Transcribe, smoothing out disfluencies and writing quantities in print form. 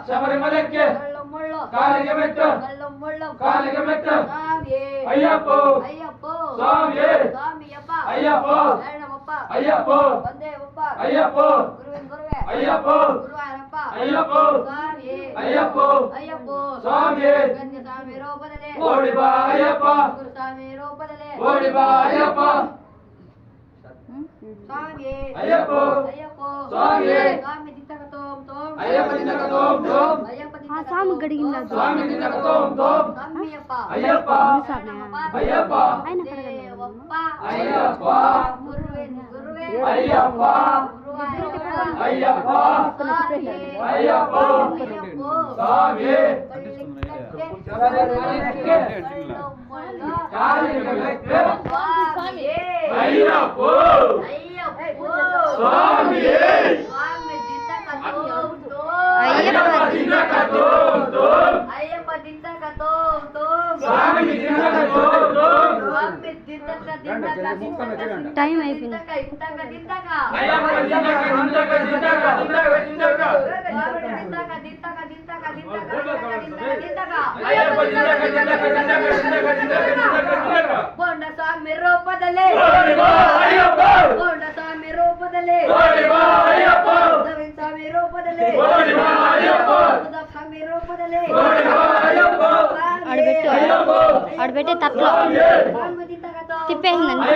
ಶಬರಿಮಲೆಕ್ಕೆ ಕಾಲಿಗೆ ಮೆಟ್ಟು ಕಾಲಿಗೆ ಮೆಟ್ಟು ಅಯ್ಯಪ್ಪ ಸ್ವಾಮಿಯೇ ಅಯ್ಯಪ್ಪ ಅಯ್ಯಪ್ಪ ಅಯ್ಯಪ್ಪ ಅಯ್ಯಪ್ಪ ಅಯ್ಯಪ್ಪ ಅಯ್ಯಪ್ಪ ಸ್ವಾಮಿಯೇ ಓಡಿ ಬಾ ಅಯ್ಯಪ್ಪ ಓಡಿ ಬಾ ಅಯ್ಯಪ್ಪ ಅಯ್ಯಪ್ಪ ಸ್ವಾಮಿಯೇ ಅಯ್ಯಪ್ಪ ದಿನಕ ತೋಂ ತೋಂ ಸ್ವಾಮಿ ಗಡಿಗಿಲ್ಲ ಸ್ವಾಮಿ ದಿನಕ ತೋಂ ತೋಂ ಅಯ್ಯಪ್ಪ ಅಯ್ಯಪ್ಪ ಅಯ್ಯಪ್ಪ ಅಯ್ಯಪ್ಪ ಅಯ್ಯಪ್ಪ ಅಯ್ಯಪ್ಪ ಸ್ವಾಮಿ ಕಾಲಿಗೆ ಮೆಟ್ಟು ಅಯ್ಯಪ್ಪ ಸ್ವಾಮಿಯೇ ಅಯ್ಯಪ್ಪ ದಿನಕ ತೋಂ ತೋಂ ಸ್ವಾಮಿ ದಿನಕ ತೋಂ ತೋಂ టైం అయిపోయింది అయ్యప్ప దినక దినక దినక దినక అయ్యప్ప దినక దినక దినక దినక ಬೋಂಡ ಸ್ವಾಮಿ ರೂಪದಲ್ಲಿ ಅಯ್ಯಪ್ಪ ಬೋಂಡ ಸ್ವಾಮಿ ರೂಪದಲ್ಲಿ ಅಯ್ಯಪ್ಪ ನವೀನ್ ಸ್ವಾಮಿ ರೂಪದಲ್ಲಿ ಅಯ್ಯಪ್ಪ ಸ್ವಾಮಿ ರೂಪದಲ್ಲಿ ಅಯ್ಯಪ್ಪ ఆడబెట్టి తట్లో తిప్పేసిందండి